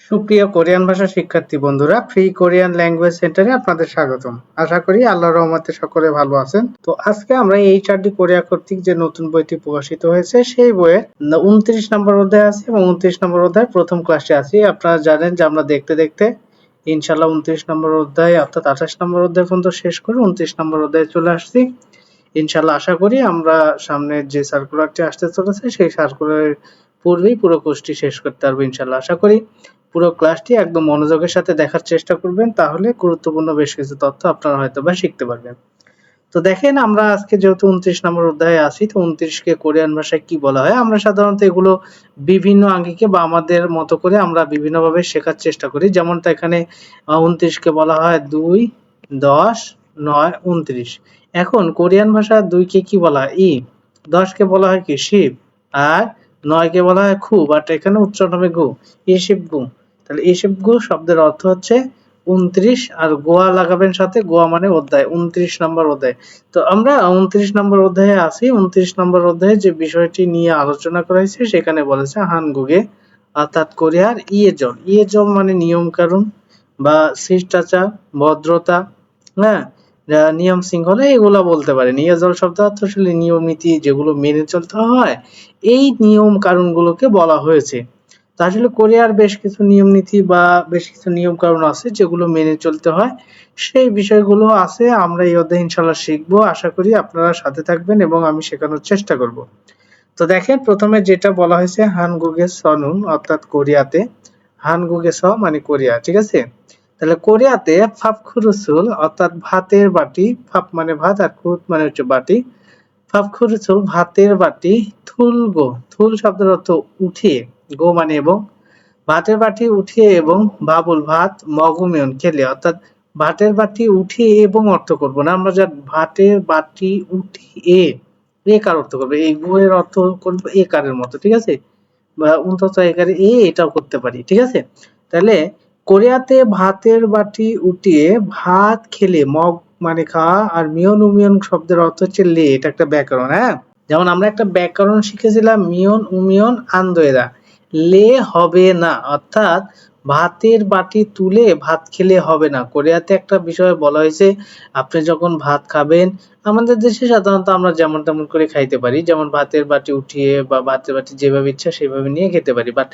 সুপ্রিয় কোরিয়ান ভাষা শিক্ষার্থী বন্ধুরা, ফ্রি কোরিয়ান ল্যাঙ্গুয়েজ সেন্টারে আপনাদের স্বাগতম। আশা করি আল্লাহর রহমতে সকলে ভালো আছেন। তো আজকে আমরা এইচআরডি কোরিয়া কর্তৃক যে নতুন বইটি প্রকাশিত হয়েছে সেই বইয়ের 29 নম্বর অধ্যায় আছে এবং 29 নম্বর অধ্যায়ের প্রথম ক্লাসে আছি। আপনারা জানেন যে আমরা দেখতে দেখতে ইনশাআল্লাহ 29 নম্বর অধ্যায় অর্থাৎ 28 নম্বর অধ্যায় পর্যন্ত শেষ করে 29 নম্বর অধ্যায়ে চলে আসছি। ইনশাআল্লাহ আশা করি আমরা সামনে যে সার্কুলারটি আসতে চলেছে সেই সার্কুলারের পূর্বেই পুরো কোর্সটি শেষ করতে পারবো ইনশাআল্লাহ। আশা করি পুরো ক্লাসটি একদম মনোযোগের সাথে দেখার চেষ্টা করবেন, তাহলে গুরুত্বপূর্ণ বেশ কিছু তথ্য আপনারা হয়তোবা শিখতে পারবেন। তো দেখেন, আমরা আজকে যেহেতু 29 নম্বর অধ্যায়ে আছি, তো 29 কে কোরিয়ান ভাষায় কি বলা হয়? আমরা সাধারণত এগুলো বিভিন্ন আঙ্গিকে বা আমাদের মতো করে আমরা বিভিন্নভাবে শেখার চেষ্টা করি। যেমনটা এখানে 29 কে বলা হয় 2, 10, 9, 29। এখন কোরিয়ান ভাষা 2 কে কি বলা হয়? ই। 10 কে বলা হয় কি? শিব। আর 9 কে বলা হয় খু, বাট এখানে উচ্চারণ হবে গু। ইশিবগু। তাহলে ইশিবগু শব্দের অর্থ হচ্ছে 29, আর গোয়া লাগাবেন সাথে, গোয়া মানে অধ্যায়, 29 নম্বর অধ্যায়। তো আমরা 29 নম্বর অধ্যায়ে আছি। 29 নম্বর অধ্যায়ে যে বিষয়টি নিয়ে আলোচনা করা হয়েছে সেখানে বলেছে হানগুগে অর্থাৎ কোরিয়ার ইয়েজল। ইয়েজল মানে নিয়ম কানুন বা শিষ্টাচার, ভদ্রতা, হ্যাঁ, নিয়ম শৃঙ্খলা এগুলা বলতে পারেন। ইয়েজল শব্দ অর্থ আসলে নিয়ম নীতি যেগুলো মেনে চলতে হয়, এই নিয়ম কানুনগুলোকে বলা হয়েছে। তো আসলে কোরিয়ার বেশ কিছু নিয়ম নীতি বা বেশ কিছু নিয়ম কানুন আছে যেগুলো মেনে চলতে হয়, সেই বিষয়গুলো আছে আমরা এই অধ্যায়ে ইনশাআল্লাহ শিখবো। আশা করি আপনারা সাথে থাকবেন এবং আমি শেখানোর চেষ্টা করব। তো দেখেন, প্রথমে যেটা বলা হয়েছে হানগুগে সনুন অর্থাৎ কোরিয়াতে, হানগুগে স মানে কোরিয়া, ঠিক আছে। তাহলে কোরিয়াতে ফাপখুরুসুল অর্থাৎ ভাতের বাটি, ফাপ মানে ভাত আর খুরুত মানে হচ্ছে বাটি, ফাপখুরুসুল ভাতের বাটি, থুলগো, থুল শব্দের অর্থ উঠিয়ে, গো মানে এবং, ভাতের বাটি উঠিয়ে এবং, বাবুল ভাত, মগমেয়ন খেলে, অর্থাৎ ভাতের বাটি উঠিয়ে এবং অর্থ করব না আমরা, যা ভাতের বাটি উঠিয়ে একার অর্থ করবে, এই গো এর অর্থ করবো একারের মতো, ঠিক আছে, বা অন্তত একারে এটাও করতে পারি, ঠিক আছে। তাহলে কোরিয়াতে ভাতের বাটি উঠিয়ে ভাত খেলে, মগ মানে খাওয়া, আর মিয়ন উমিয়ন শব্দের অর্থ হচ্ছে লে, এটা একটা ব্যাকরণ, হ্যাঁ। যেমন আমরা একটা ব্যাকরণ শিখেছিলাম মিয়ন উমিয়ন আন্দোয়েরা, লে হবে না, অর্থাৎ ভাতের বাটি তুলে ভাত খেলে হবে না। কোরিয়াতে একটা বিষয় বলা হয়েছে, আপনি যখন ভাত খাবেন, আমাদের দেশে সাধারণত আমরা যেমন তেমন করে খাইতে পারি, যেমন ভাতের বাটি উঠিয়ে বা ভাতের বাটি যেভাবে ইচ্ছা সেভাবে নিয়ে খেতে পারি, বাট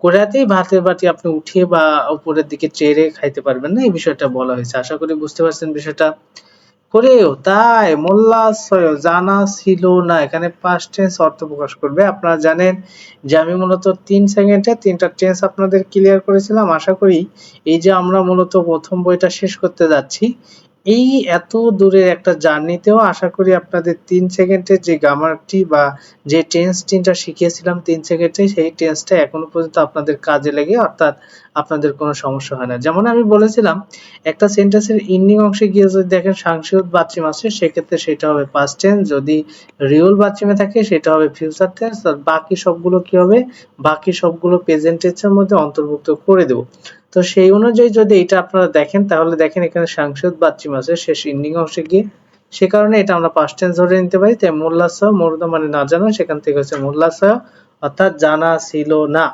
কোরিয়াতেই ভাতের বাটি আপনি উঠিয়ে বা উপরের দিকে চেড়ে খাইতে পারবেন না, এই বিষয়টা বলা হয়েছে। আশা করি বুঝতে পারছেন বিষয়টা। করেও তাই মোল্লাশয় জানা ছিল না, এখানে পাস্ট টেন্স অর্থ প্রকাশ করবে। আপনারা জানেন যে আমি মূলত 3 সেকেন্ডে 3টা টেন্স আপনাদের ক্লিয়ার করেছিলাম। আশা করি এই যে আমরা মূলত প্রথম বইটা শেষ করতে যাচ্ছি, এই এত দূরের একটা জার্নিতেও আশা করি আপনাদের 3 সেকেন্ডের যে গ্রামারটি বা যে টেন্স 3টা শিখিয়েছিলাম 3 সেকেন্ডে, সেই টেন্সটা এখনো পর্যন্ত আপনাদের কাজে লেগে, অর্থাৎ আপনাদের কোনো সমস্যা হয় না। যেমন আমি বলেছিলাম, একটা সেন্টেন্সের এন্ডিং অংশে গিয়ে যদি দেখেন সাংসিক বাচ্চিম আছে, সেক্ষেত্রে সেটা হবে পাস্ট টেন্স, যদি রিয়েল বাচ্চিমে থাকে সেটা হবে ফিউচার টেন্স, আর বাকি সবগুলো কি হবে, বাকি সবগুলো প্রেজেন্ট টেন্সের মধ্যে অন্তর্ভুক্ত করে দেব। তো সেই অনুযায়ী যদি এটা আপনারা দেখেন, তাহলে দেখেন এখানে সাংসদ বাচ্চিম আছে শেষ এন্ডিং অংশে গিয়ে, সে কারণে এটা আমরা পাস্ট টেন্স ধরে নিতে পারি। তাই মোল্লাসহ মরুদা মানে না জানা, সেখান থেকে হচ্ছে মোল্লাসহ অর্থাৎ জানা ছিল না,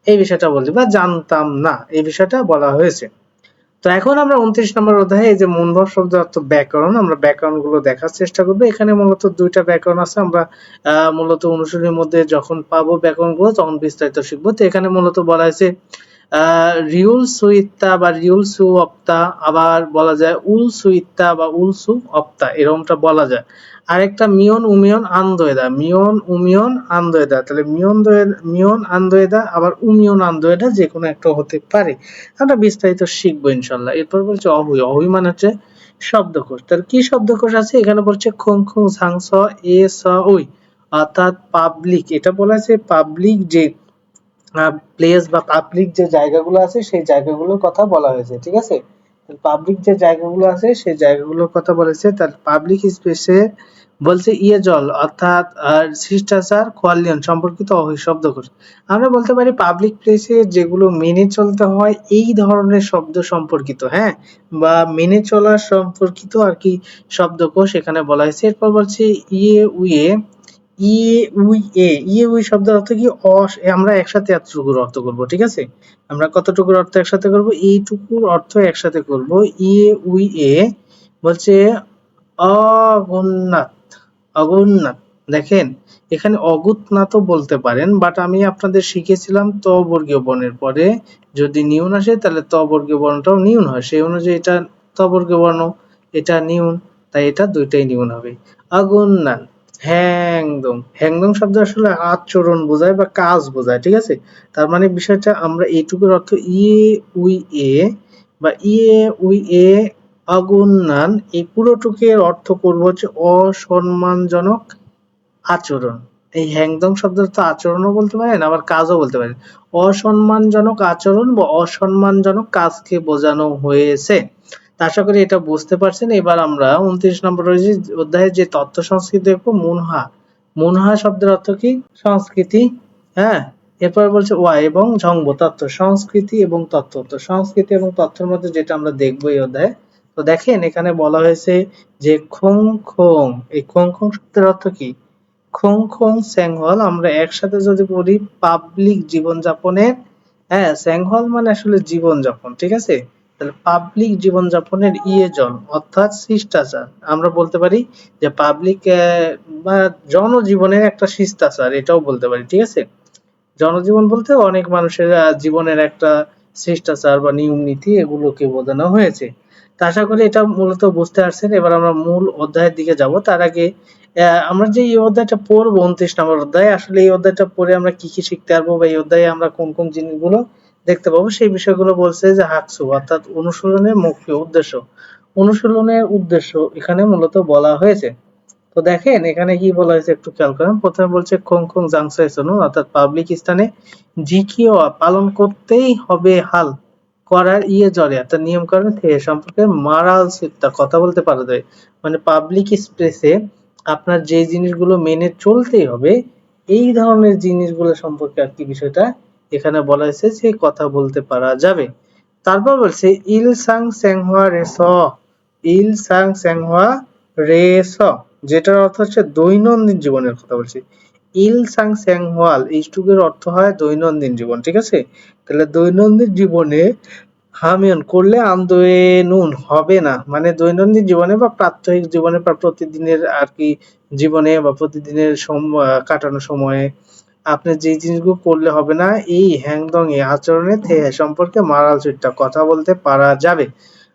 এই বিষয়টা বলছি, বা জানতাম না, এই বিষয়টা বলা হয়েছে। তো এখন আমরা 29 নম্বর অধ্যায়ে এই যে মূলভাব শব্দ অর্থ ব্যাকরণ, আমরা ব্যাকরণ গুলো দেখার চেষ্টা করবো। এখানে মূলত 2টা ব্যাকরণ আছে, আমরা মূলত অনুশীলনীর মধ্যে যখন পাবো ব্যাকরণ গুলো তখন বিস্তারিত শিখবো। তো এখানে মূলত বলা হয়েছে রিউল সুইত্তা বা রিউল সু অপ্তা, আবার বলা যায় উল সুইত্তা বা উল সু অপ্তা, এরকমটা বলা যায়। আরেকটা মিয়ন উমিয়ন আন্দোয়েদা, মিয়ন উমিয়ন আন্দোয়েদা, তাহলে মিয়ন আন্দোয়েদা আবার উমিয়ন আন্দোয়েদা, যে কোনো একটা হতে পারে। আমরা বিস্তারিত শিখবো ইনশাল্লাহ। এরপর বলছে অহুই, অহুই মানে হচ্ছে শব্দকোষ। তার কি শব্দকোষ আছে? এখানে বলছে খং খং ঝাংস এ স ওই, অর্থাৎ পাবলিক, এটা বলা আছে পাবলিক যে প্লেস বা পাবলিক যে জায়গাগুলো আছে সেই জায়গাগুলোর কথা বলা হয়েছে, ঠিক আছে। পাবলিক যে জায়গাগুলো আছে সেই জায়গাগুলোর কথা বলেছে, তার পাবলিক স্পেসে বলছে ইয়ে জল অর্থাৎ শিষ্টাচার কোয়ালিয়ন সম্পর্কিত শব্দকোষ। আমরা বলতে পারি পাবলিক প্লেসে যেগুলো মেনে চলতে হয় এই ধরনের শব্দ সম্পর্কিত, হ্যাঁ, বা মেনে চলার সম্পর্কিত আর কি শব্দকোষ এখানে বলা হয়েছে। এরপর বলছে ইয়ে উয়ে ইয়ে উই এ, ইয়ে উই শব্দের অর্থ কি? আমরা একসাথে এতটুকুর অর্থ করব, ঠিক আছে? আমরা কতটুকুর অর্থ একসাথে করব? এইটুকুর অর্থ একসাথে করব। ইয়ে উই এ বলছে অগুন্নাত, অগুন্নাত। দেখেন এখানে অগুতনাতও বলতে পারেন, বাট আমি আপনাদের শিখেছিলাম ত বর্গীয় বর্ণের পরে যদি নিউন আসে তাহলে ত বর্গীয় বর্ণটাও নিউন হয়, সেই অনুযায়ী এটা ত বর্গীয় বর্ণ, এটা নিউন, তাই এটা দুইটাই নিউন হবে। আগুন্নান, হ্যাংদং, হ্যাংদং শব্দ আসলে আচরণ বোঝায় বা কাজ বোঝায়, ঠিক আছে? তার মানে বিষয়টা আমরা এইটুকুর অর্থ ইয়ে উই এ বা ইয়ে উই এ অগুন্নান, এই পুরোটুকের অর্থ করব হচ্ছে অসম্মানজনক আচরণ। এই হ্যাংদং শব্দের তো আচরণও বলতে পারেন আবার কাজও বলতে পারেন। অসম্মানজনক আচরণ বা অসম্মানজনক কাজকে বোঝানো হয়েছে। তা আশা করি এটা বুঝতে পারছেন। এবার আমরা 29 নম্বর অধ্যায়ে যে তথ্য সংস্কৃতি দেখবো, মুনহা। মুনহা শব্দের অর্থ কি? সংস্কৃতি। হ্যাঁ, এরপর বলছে ওয়া এবং ঝংব, তথ্য, সংস্কৃতি এবং তথ্য। তো সংস্কৃতি এবং তথ্যের মধ্যে যেটা আমরা দেখবো এই অধ্যায়ে, তো দেখেন এখানে বলা হয়েছে যে খোং খোং, এই খোং খোং শব্দের অর্থ কি? খোং খোং স্যাংহল আমরা একসাথে যদি বলি পাবলিক জীবনযাপনের, হ্যাঁ স্যাংহল মানে আসলে জীবনযাপন, ঠিক আছে? তাহলে পাবলিক জীবনযাপনের ইয়েজন অর্থাৎ শিষ্টাচার, আমরা বলতে পারি যে পাবলিক বা জনজীবনের একটা শিষ্টাচার, এটাও বলতে পারি, ঠিক আছে? জনজীবন বলতে অনেক মানুষের জীবনের একটা শিষ্টাচার বা নিয়ম নীতি এগুলোকে বোঝানো হয়েছে। তা আশা করি এটা মূলত বুঝতে পারছেন। এবার আমরা মূল অধ্যায়ের দিকে যাব। তার আগে আমরা যে এই অধ্যায়টা পড়বো 29 নম্বর অধ্যায়, আসলে এই অধ্যায়টা পড়ে আমরা কি কি শিখতে পারবো বা এই অধ্যায়ে আমরা কোন কোন জিনিসগুলো দেখতে পাবো সেই বিষয়গুলো বলছে যে হাকসু অর্থাৎ অনুশীলনের মুখ্য উদ্দেশ্য। অনুশীলনের উদ্দেশ্য এখানে মূলত বলা হয়েছে। তো দেখেন এখানে কি বলা হয়েছে একটু খেয়াল করেন। প্রথমে বলছে খোং খোং জাংসাইসনু অর্থাৎ পাবলিক স্থানে জিকিও পালন করতেই হবে হাল করার ইয়ে জরে অর্থাৎ নিয়ম কানুন থেকে সম্পর্কে মারাল সিটটা কথা বলতে পারা যায়। মানে পাবলিক স্পেসে আপনার যে জিনিসগুলো মেনে চলতেই হবে এই ধরনের জিনিসগুলো সম্পর্কে আর কি বিষয়টা এখানে বলা হয়েছে যে কথা বলতে পারা যাবে। তারপর বলছে ইল সাং স্যাংহুয়া রেস, ইল সাং স্যাংহুয়া রেস, যেটার অর্থ হচ্ছে দৈনন্দিন জীবনের কথা বলছি। ইল সাং স্যাং হোয়াল এইটুকুর অর্থ হয় দৈনন্দিন জীবন, ঠিক আছে? তাহলে দৈনন্দিন জীবনে হামিয়ন করলে আন্দোয়ে নুন হবে না, মানে দৈনন্দিন জীবনে বা প্রাত্যহিক জীবনে বা প্রতিদিনের আর কি জীবনে বা প্রতিদিনের কাটানো সময়ে আপনি যে জিনিসগুলো করলে হবে না এই হ্যাংদং এ আচরণে সম্পর্কে মারাল সুইটটা কথা বলতে পারা যাবে।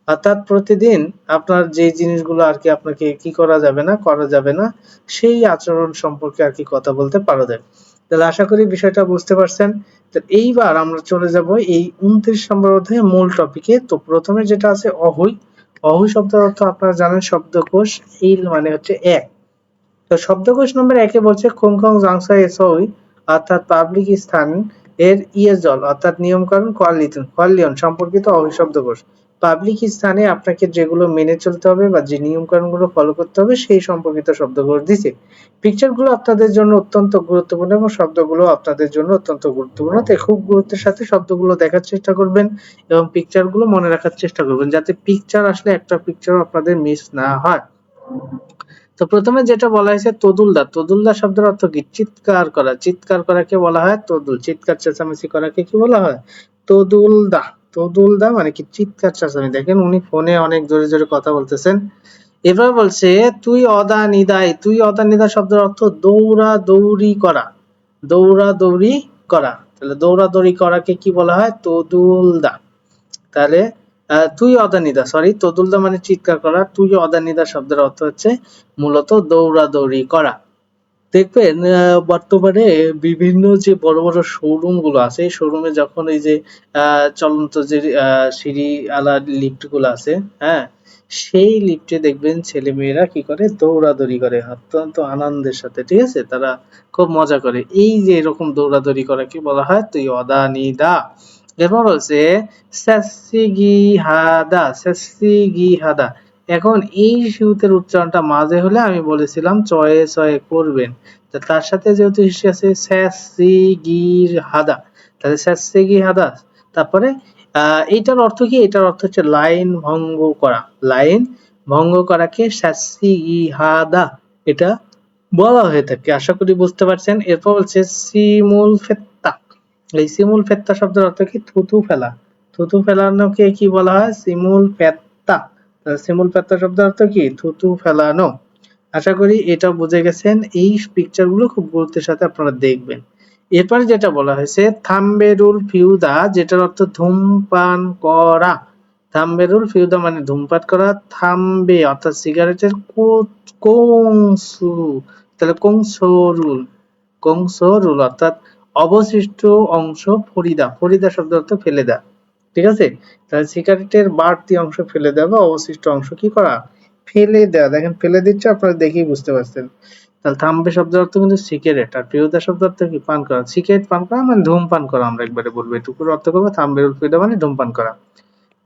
অর্থাৎ প্রতিদিন আপনার যে জিনিসগুলো আর কি আপনাকে কি করা যাবে না, করা যাবে না, সেই আচরণ সম্পর্কে আর কি কথা বলতে পারা যায়। তাহলে আশা করি বিষয়টা বুঝতে পারছেন। তো এইবার আমরা চলে যাব এই 29 নম্বর অধ্যায়ে মূল টপিকে। তো প্রথমে যেটা আছে অহুই। অহুই শব্দের অর্থ আপনারা জানেন শব্দকোষ, ইল মানে হচ্ছে এক। তো শব্দকোষ নম্বর 1 এ বলছে খোংখং জাংসা এসই অর্থাৎ পাবলিক স্থান এর ইয়েজল অর্থাৎ নিয়মকানুন কোয়ালিয়ন সম্পর্কিত অভিশব্দকোষ। পাবলিক স্থানে আপনাকে যেগুলো মেনে চলতে হবে বা যে নিয়মকানুনগুলো ফলো করতে হবে সেই সম্পর্কিত শব্দকোষ দিছে। পিকচারগুলো আপনাদের জন্য অত্যন্ত গুরুত্বপূর্ণ এবং শব্দগুলো আপনাদের জন্য অত্যন্ত গুরুত্বপূর্ণ। তাই খুব গুরুত্বের সাথে শব্দগুলো দেখার চেষ্টা করবেন এবং পিকচারগুলো মনে রাখার চেষ্টা করবেন যাতে পিকচার আসলে একটা পিকচারও আপনাদের মিস না হয়। তো প্রথমে যেটা বলা হয়েছে তদুলদা, তদুলদা শব্দের অর্থ কি? চিৎকার করা, চিৎকার করাকে বলা হয় তদুল, চিৎকার চেঁচামেচি করাকে কি বলা হয়? তদুলদা। তদুলদা মানে কি? চিৎকার চেঁচামেচি। দেখেন উনি ফোনে অনেক জোরে জোরে কথা বলতেছেন। এবার বলছে তুই অদা নিদাই, তুই অদা নিদা শব্দের অর্থ দৌড়া দৌড়ি করা, দৌড়া দৌড়ি করা। তাহলে দৌড়া দৌড়ি করাকে কি বলা হয়? তদুলদা। তাহলে তুই অদানিদা, সরি তদুলদা মানে চিৎকার করা, তুই অদানিদা শব্দের অর্থ হচ্ছে মূলত দৌড়াদৌড়ি করা। দেখবেন বর্তমানে বিভিন্ন যে বড় বড় শোরুম গুলো আছে এই শোরুমে যখন এই যে চলন্ত যে সিঁড়ি আলা লিফট গুলো আছে, হ্যাঁ সেই লিফটে দেখবেন ছেলে মেয়েরা কি করে? দৌড়াদৌড়ি করে অত্যন্ত আনন্দের সাথে, ঠিক আছে? তারা খুব মজা করে। এই যে এরকম দৌড়াদৌড়ি করাকে বলা হয় তুই অদানিদা। এরপর হচ্ছে সেসিগিহাদা, সেসিগিহাদা। এখন এই শিউতের উচ্চারণটা মাঝে হলে আমি বলেছিলাম চয়ে চয়ে করবেন। তো তার সাথে যেহেতু হিসি আছে সেসিগিহাদা, তাহলে সেসিগিহাদা। তারপরে এইটার অর্থ কি? এটার অর্থ হচ্ছে লাইন ভঙ্গ করা, লাইন ভঙ্গ করাকে সেসিগিহাদা এটা বলা হয়ে থাকে। আশা করি বুঝতে পারছেন। এরপর বলছে সিমুল ফেত্তা। এই সিমুল ফেত্তা শব্দের অর্থ কি? থুতু ফেলা। থুতু ফেলানোকে কি বলা হয়? সিমুল ফেত্তা। সিমুল ফেত্তা শব্দের অর্থ কি? থুতু ফেলানো। আশা করি এটা বুঝে গেছেন। এই পিকচার গুলো খুব গুরুত্বের সাথে আপনারা দেখবেন। এরপরে যেটা বলা হয়েছে থাম্বেরুল ফিউদা, যেটার অর্থ ধূমপান করা। থাম্বেরুল ফিউদা মানে ধূমপান করা। থাম্বে অর্থাৎ সিগারেটের কংসু, তাহলে কংসরুল, কংসরুল অর্থাৎ অবশিষ্ট অংশ ফরিদা। ফরিদা শব্দ অর্থ ফেলে দেয়া। ঠিক আছে? তাহলে সিগারেটের বাড়তি অংশ ফেলে দেওয়া বা অবশিষ্ট অংশ কি করা? ফেলে দেওয়া। দেখেন ফেলে দিচ্ছে, আপনারা দেখেই বুঝতে পারছেন। তাহলে থাম্বে শব্দের অর্থ কিন্তু সিগারেট, আর ফিউদা শব্দের অর্থ কি? পান করা। সিগারেট পান করা মানে ধূমপান করা, আমরা একবারে বলবো, এটুকুর অর্থ করবো থাম্বেরুল ফিউদা মানে ধূমপান করা।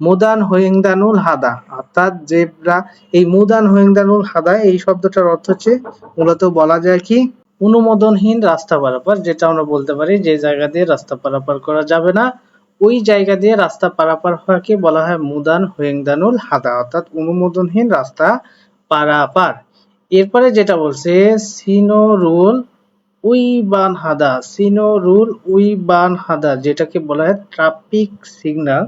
মুদান হোয়েংদানুল হাদা অর্থাৎ জেব্রা। এই মুদান হোয়েংদানুল হাদা এই শব্দটার অর্থ হচ্ছে মূলত বলা যায় কি? অনুমোদনহীন রাস্তা পারাপার, যেটা আমরা বলতে পারি যে জায়গা দিয়ে রাস্তা পারাপার করা যাবে না, ওই জায়গা দিয়ে রাস্তা পারাপার হওয়াকে বলা হয় মুদান হোয়েংদানুল হাদা, অর্থাৎ অনুমোদনহীন রাস্তা পারাপার। এরপরে যেটা বলছে সিনোরুল উইবান হাদা। সিনোরুল উইবান হাদা যেটাকে বলা হয় ট্রাফিক সিগন্যাল।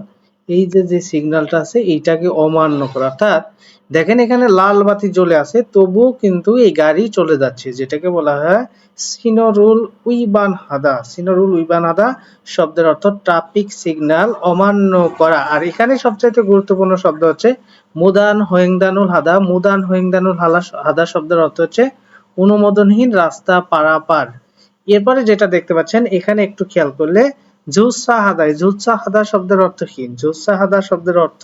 এই যে সিগন্যালটা আছে এইটাকে অমান্য করা, অর্থাৎ দেখেন এখানে লাল বাতি জ্বলে আছে তবুও কিন্তু এই গাড়ি চলে যাচ্ছে, যেটাকে বলা হয় সিনোরুল উইবান হাদা। সিনোরুল উইবান হাদা শব্দের অর্থ ট্রাফিক সিগন্যাল অমান্য করা। আর এখানে সবচাইতে গুরুত্বপূর্ণ শব্দ হচ্ছে মুদান হোয়েংদানুল হাদা। মুদান হোয়েংদানুল হাদা শব্দের অর্থ হচ্ছে অনুমোদনহীন রাস্তা পারাপার। এরপরে যেটা দেখতে পাচ্ছেন এখানে একটু খেয়াল করলে জুসাহাদাই, জুসাহাদা শব্দের অর্থ কি? জুসাহাদা শব্দের অর্থ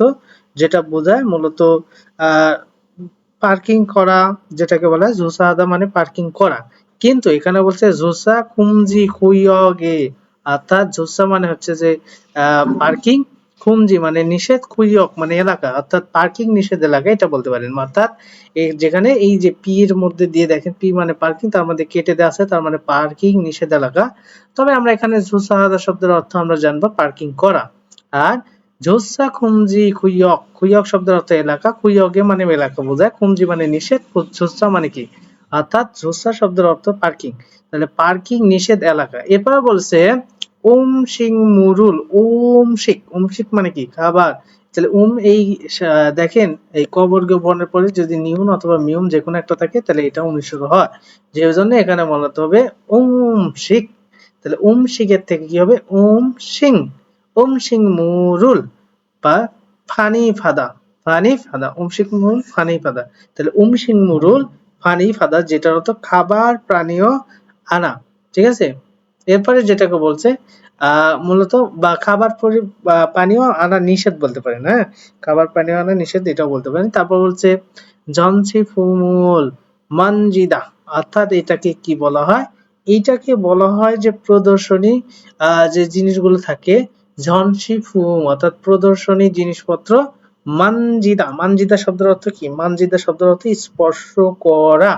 যেটা বোঝায় মূলত পার্কিং করা, যেটাকে বলা হয় জুসাহাদা মানে পার্কিং করা। কিন্তু এখানে বলছে জুসা খুমজি খুইয়গে, অর্থাৎ জুসা মানে হচ্ছে যে পার্কিং, খুমজি মানে নিষেধ, খুইয়ক মানে এলাকা, অর্থাৎ পার্কিং নিষেধ এলাকা এটা বলতে পারেন। অর্থাৎ যেখানে এই যে পি এর মধ্যে দিয়ে দেখেন পি মানে পার্কিং, তার মধ্যে কেটে দেওয়া আছে, তার মানে পার্কিং নিষেধ এলাকা। তবে আমরা এখানে জুসাহাদা শব্দের অর্থ আমরা জানবো পার্কিং করা। আর জোসা খুমজি খুইয়ক, খুইয়ক শব্দের অর্থ এলাকা, খুইয়গে মানে এলাকা বোঝায়, খুমজি মানে নিষেধ, জোসা মানে কি? অর্থাৎ জোসা শব্দের অর্থ পার্কিং, তাহলে পার্কিং নিষেধ এলাকা। এরপর বলছে ওম সিং মুরুল, ওম শিক, ওম শিক মানে কি? খাবার। তাহলে এই দেখেন এই ক বর্গীয় বর্ণের পরে যদি নিউন অথবা মিউম যে কোনো একটা থাকে তাহলে এটা অনুসরণ হয়, যে জন্য এখানে বলতে হবে ওম শিক। তাহলে ওম শিকের থেকে কি হবে? ওম সিং, ওম সিং মুরুল বা ফানি ফাদা, ফানি ফাদা, ওম সিং মুরুল ফানি ফাদা। তাহলে ওম সিং মুরুল ফানি ফাদা যেটার অর্থ খাবার প্রাণীয় আনা। ঠিক আছে? এরপরে যেটাকে বলছে মূলত বা খাবার পানীয় আনা নিষেধ বলতে পারেন। হ্যাঁ, খাবার পানীয় আনা নিষেধ এটাও বলতে পারেন। তারপর বলছে জনসি ফুমুল মানজিদা, অর্থাৎ এটাকে কি বলা হয়? এইটাকে বলা হয় যে প্রদর্শনী যে জিনিসগুলো থাকে ঝনসি ফুম অর্থাৎ প্রদর্শনী জিনিসপত্র। মানজিদা, মানজিদা শব্দের অর্থ কি? মানজিদা শব্দের অর্থ স্পর্শ করা।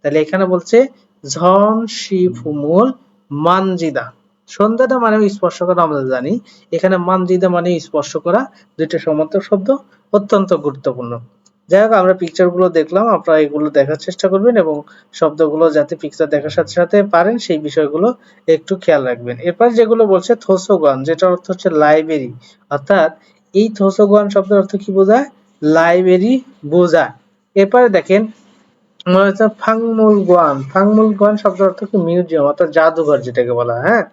তাহলে এখানে বলছে ঝনসি ফুমুল মানজিদা। সন্ধ্যাটা মানে স্পর্শ করা আমরা জানি, এখানে মানজিদা মানে স্পর্শ করা, দুইটা সমার্থক শব্দ, অত্যন্ত গুরুত্বপূর্ণ। যাই হোক আমরা পিকচার গুলো দেখলাম, আপনারা এগুলো দেখার চেষ্টা করবেন এবং শব্দগুলো যাতে পিকচার দেখার সাথে সাথে পারেন সেই বিষয়গুলো একটু খেয়াল রাখবেন। এরপর যেগুলো বলছে থোসোগান, যেটা অর্থ হচ্ছে লাইব্রেরি, অর্থাৎ এই থোসোগান শব্দের অর্থ কি বোঝায়? লাইব্রেরি বোঝায়। এরপরে দেখেন মনে হচ্ছে ফাংমুল গোয়ান, ফাংমুল গোয়ান শব্দের অর্থ কি? মিউজিয়াম অর্থাৎ জাদুঘর যেটাকে বলা হয়। হ্যাঁ,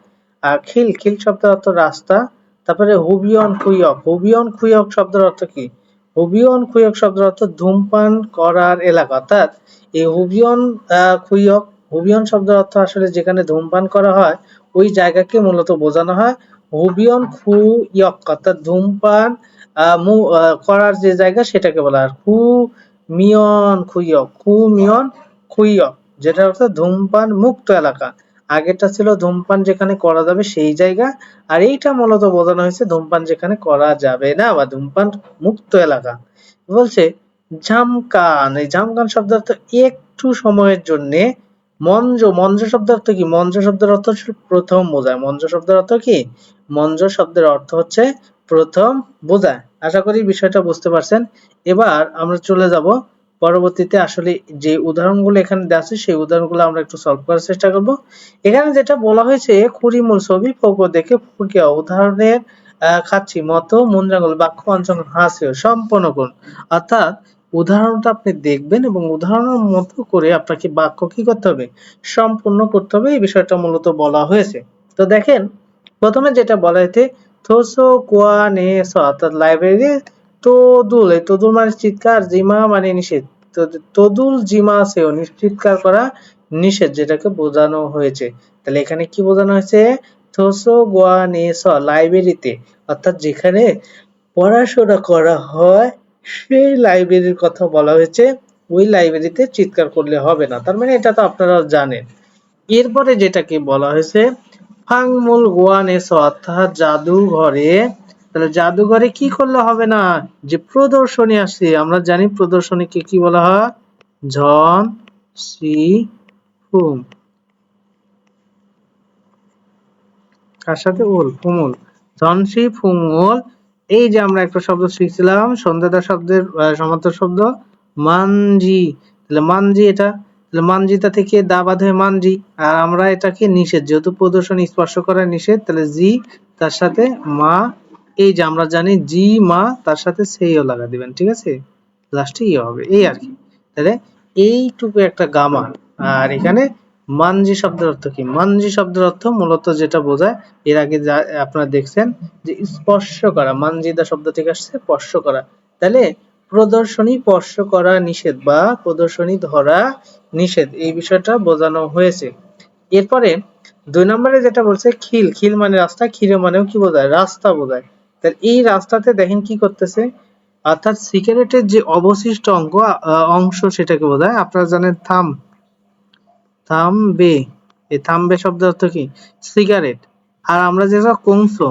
আর খিল, খিল শব্দের অর্থ রাস্তা। তারপরে হুবিয়ন খুইয়ক, হুবিয়ন খুইয়ক শব্দের অর্থ কি? হুবিয়ন খুইয়ক শব্দের অর্থ ধূমপান করার এলাকা, অর্থাৎ এই হুবিয়ন খুইয়ক, হুবিয়ন শব্দের অর্থ আসলে যেখানে ধূমপান করা হয় ওই জায়গাকে মূলত বোঝানো হয় হুবিয়ন খুইয়ক, অর্থাৎ ধূমপান করার যে জায়গা সেটাকে বলা হয়। মিয়ন খুইয়ক, মিয়ন খুইয়ক যেটা অর্থ ধূমপান মুক্ত এলাকা। আগেরটা ছিল ধূমপান যেখানে করা যাবে সেই জায়গা, আর এইটা মূলত বোঝানো হয়েছে ধূমপান যেখানে করা যাবে না বা ধূমপান মুক্ত এলাকা। বলছে ঝামকান, এই ঝামকান শব্দের অর্থ একটু সময়ের জন্য। মঞ্জ, মঞ্জ শব্দের অর্থ কি? মঞ্জ শব্দের অর্থ হচ্ছে প্রথম বোঝায়। মঞ্জ শব্দের অর্থ কি? মঞ্জ শব্দের অর্থ হচ্ছে প্রথম বোঝায়। আশা করি বিষয়টা বুঝতে পারছেন। এবার আমরা চলে যাব পরবর্তীতে আসলে যে উদাহরণগুলো এখানে দেওয়া আছে সেই উদাহরণগুলো আমরা একটু সলভ করার চেষ্টা করব। এখানে যেটা বলা হয়েছে খুঁড়িমূল ছবি ফকো দেখে ফুকিয়া উদাহরণের খাচ্ছি মতো মুঞ্জাঙ্গল বাক্য অঞ্চল হাসিও সম্পন্ন করুন। অর্থাৎ উদাহরণটা আপনি দেখবেন এবং উদাহরণের মতো করে আপনাকে বাক্য কি করতে হবে, সম্পূর্ণ করতে হবে। এই বিষয়টা মূলত বলা হয়েছে। তো দেখেন প্রথমে যেটা বলা হয়েছে থোসো কোয়া নে অর্থাৎ লাইব্রেরি তদুল, এই তদুল মানে চিৎকার, জিমা মানে নিষেধ, তদুল জিমা সেও চিৎকার করা নিষেধ, যেটাকে বোঝানো হয়েছে। তাহলে এখানে কি বোঝানো হয়েছে, থোসো গোয়া নে লাইব্রেরিতে, অর্থাৎ যেখানে পড়াশোনা করা হয় সেই লাইব্রেরির কথা বলা হয়েছে। ওই লাইব্রেরিতে চিৎকার করলে হবে না, তার মানে এটা তো আপনারা জানেন। এরপরে যেটাকে বলা হয়েছে ফাংমুল গোয়ানেস অর্থাৎ জাদুঘরে। তাহলে জাদুঘরে কি করলে হবে না, যে প্রদর্শনী আসছে, আমরা জানি প্রদর্শনীকে কি বলা হয়, ঝন সি ফুম, তার সাথে উল ফুমুল, ঝনসি ফুমুল। এই যে আমরা একটা শব্দ শিখছিলাম সন্ধ্যাদা শব্দের সমার্থক শব্দ মানজি, তাহলে মানজি এটা, তাহলে মানজিতা থেকে দা বাদ হয়ে মানজি, আর আমরা এটাকে নিষেধ, যেহেতু প্রদর্শনী স্পর্শ করা নিষেধ, তাহলে জি তার সাথে মা, এই যে আমরা জানি জি মা তার সাথে সেইও লাগা দিবেন, ঠিক আছে, লাস্টে ইয়ে হবে, এই আর কি। তাহলে এইটুকু একটা গামা। আর এখানে মানজি শব্দের অর্থ কি, মানজি শব্দের অর্থ মূলত যেটা বোঝায়, এর আগে যা আপনারা দেখছেন যে স্পর্শ করা, মানজিদা শব্দ থেকে আসছে স্পর্শ করা। তাহলে প্রদর্শনী স্পর্শ করা নিষেধ বা প্রদর্শনী ধরা নিষেধ, এই বিষয়টা বোঝানো হয়েছে। এরপরে 2 নম্বরে যেটা বলছে খিল, খিল মানে রাস্তা, খিরে মানেও কি বোঝায়, রাস্তা বোঝায়। তাহলে এই রাস্তাতে দেখেন কি করতেছে, অর্থাৎ সিগারেটের যে অবশিষ্ট অংশ সেটাকে বোঝায়। আপনারা জানেন থামবে, এই থামবে শব্দের অর্থ কি, সিগারেট। আর আমরা যেটা কংসো,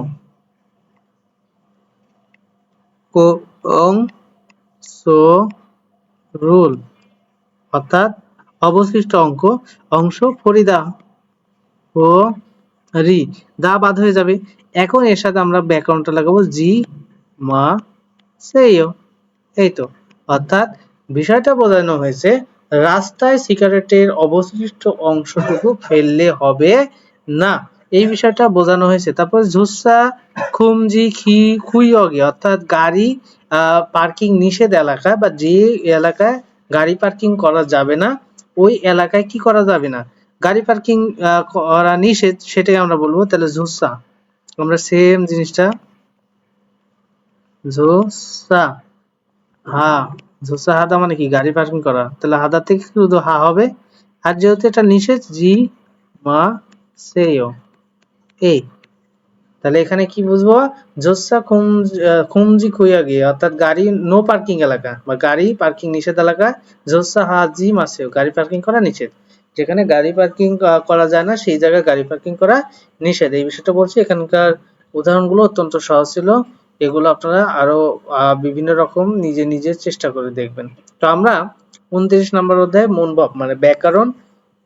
কংসো রুল, অর্থাৎ অবশিষ্ট অংশ, ফরিদা ও রি, দা বাদ হয়ে যাবে। এখন এর সাথে আমরা ব্যাকরণটা লাগাবো জি মা সেইও, এই তো। অর্থাৎ বিষয়টা বোঝানো হয়েছে রাস্তায় সিগারেটের অবশিষ্ট অংশটুকু ফেললে হবে না, এই বিষয়টা বোঝানো হয়েছে। তারপর ঝুসা খুমজি খি খুইয়গে, অর্থাৎ গাড়ি পার্কিং নিষেধ এলাকায়, বা যে এলাকায় গাড়ি পার্কিং করা যাবে না ওই এলাকায় কি করা যাবে না, গাড়ি পার্কিং করা নিষেধ, সেটাই আমরা বলবো। তাহলে ঝুসা, আমরা সেম জিনিসটা ঝুসা হা, ঝুসা হাদা মানে কি, গাড়ি পার্কিং করা, তাহলে হাদা থেকে শুধু হা হবে। আর যেহেতু এটা নিষেধ জি মা সেও, এই, তাহলে এখানে কি বুঝবো, জোসা খুমজি খুইয়া গিয়ে, অর্থাৎ গাড়ি নো পার্কিং এলাকা বা গাড়ি পার্কিং নিষেধ এলাকা, জোসা হাজি মাসেও, গাড়ি পার্কিং করা নিষেধ, যেখানে গাড়ি পার্কিং করা যায় না সেই জায়গায় গাড়ি পার্কিং করা নিষেধ, এই বিষয়টা বলছি। এখানকার উদাহরণগুলো অত্যন্ত সহজ ছিল, এগুলো আপনারা আরো বিভিন্ন রকম নিজে নিজে চেষ্টা করে দেখবেন। তো আমরা 29 নম্বর অধ্যায় মনভাব মানে ব্যাকরণ,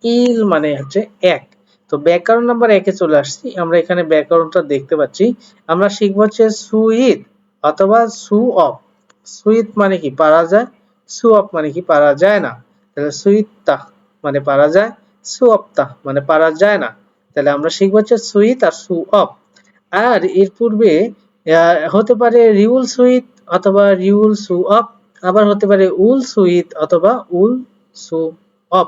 ইল মানে হচ্ছে এক। তো ব্যাকরণ নাম্বার 1 এ চলে আসছি, আমরা এখানে ব্যাকরণটা দেখতে পাচ্ছি। আমরা শিখবো হচ্ছে সুইট অথবা সু অফ। সুইট মানে কি, পারা যায়, সু অফ মানে কি, পারা যায় না। তাহলে সুইটতা মানে পারা যায়, সু অফতা মানে পারা যায় না। তাহলে আমরা শিখবো হচ্ছে সুইট আর সু অফ। আর এর পূর্বে হতে পারে রিউল সুইট অথবা রিউল সু অফ, আবার হতে পারে উল সুইট অথবা উল সু অফ,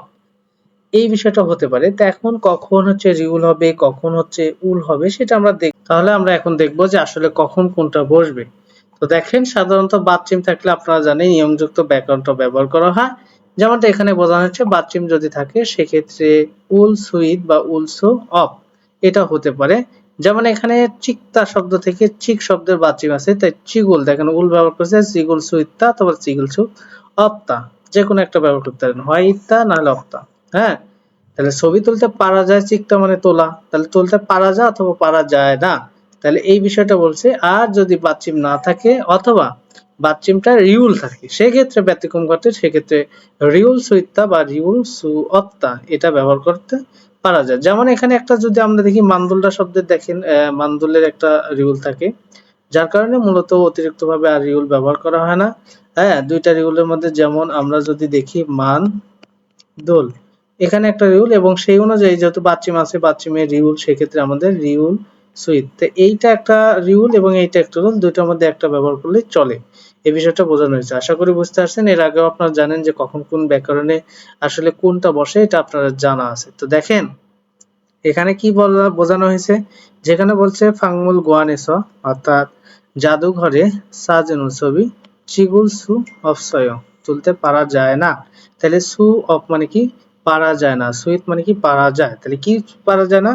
এই বিষয়টা হতে পারে। তো এখন কখন হচ্ছে রিউল হবে কখন হচ্ছে উল হবে সেটা আমরা তাহলে আমরা এখন দেখবো যে আসলে কখন কোনটা বসবে। তো দেখেন সাধারণত বাদচিহ্ন থাকলে আপনারা জানেন নিয়মযুক্ত ব্যাকরণটা ব্যবহার করা হয়, যেমনটা এখানে বোঝানো হচ্ছে বাদচিহ্ন যদি থাকে সেক্ষেত্রে উল সুইট বা উল সু অফ এটা হতে পারে। যেমন এখানে চিকতা শব্দ থেকে চিক শব্দের বাদচিহ্ন আছে, তাই চিগুল, দেখেন উল ব্যবহার করেছে, চিগুল সুইততা অথবা চিগুল সু অফতা, যে কোনো একটা ব্যবহার করতে পারেন, হয় ইত্তা না হলে অফতা। হ্যাঁ, তাহলে ছবি তুলতে পারা যায়, চিকটা মানে তোলা, তাহলে তুলতে পারা যায় অথবা পারা যায় না, তাহলে এই বিষয়টা বলছে। আর যদি বাদচিহ্ন না থাকে অথবা বাদচিহ্নটা রিউল থাকে সেক্ষেত্রে ব্যতিক্রম করতে, সেক্ষেত্রে রিউল সুইত্তা বা রিউল সু অত্তা এটা ব্যবহার করতে পারা যায়। যেমন এখানে একটা যদি আমরা দেখি মান্দুলটা শব্দের দেখেন মান্দুলের একটা রিউল থাকে, যার কারণে মূলত অতিরিক্তভাবে আর রিউল ব্যবহার করা হয় না। হ্যাঁ, দুইটা রিউলের মধ্যে যেমন আমরা যদি দেখি মান দোল, এখানে একটা রিউল এবং সেই অনুযায়ী যেহেতু বাচ্চিম আছে বাচ্চিমের রিউল, সেক্ষেত্রে আমাদের রিউল সুইট। তো এইটা একটা রিউল এবং এইটা একটা রুল, দুইটার মধ্যে একটা ব্যবহার করলে চলে। এই বিষয়টা বোঝানো হয়েছে, আশা করি বুঝতে পারছেন। এর আগেও আপনারা জানেন যে কখন কোন ব্যাকরণে আসলে কোনটা বসে, এটা আপনারা জানা আছে। তো দেখেন এখানে কি বোঝানো হয়েছে, যেখানে বলছে ফাংমুল গোয়ানেস অর্থাৎ জাদুঘরে সাজানো ছবি চিগুল সু অফসয় তুলতে পারা যায় না। তাহলে সু অফ মানে কি পারা যায় না, সুইট মানে কি পারা যায়, তাহলে কি পারা যায় না,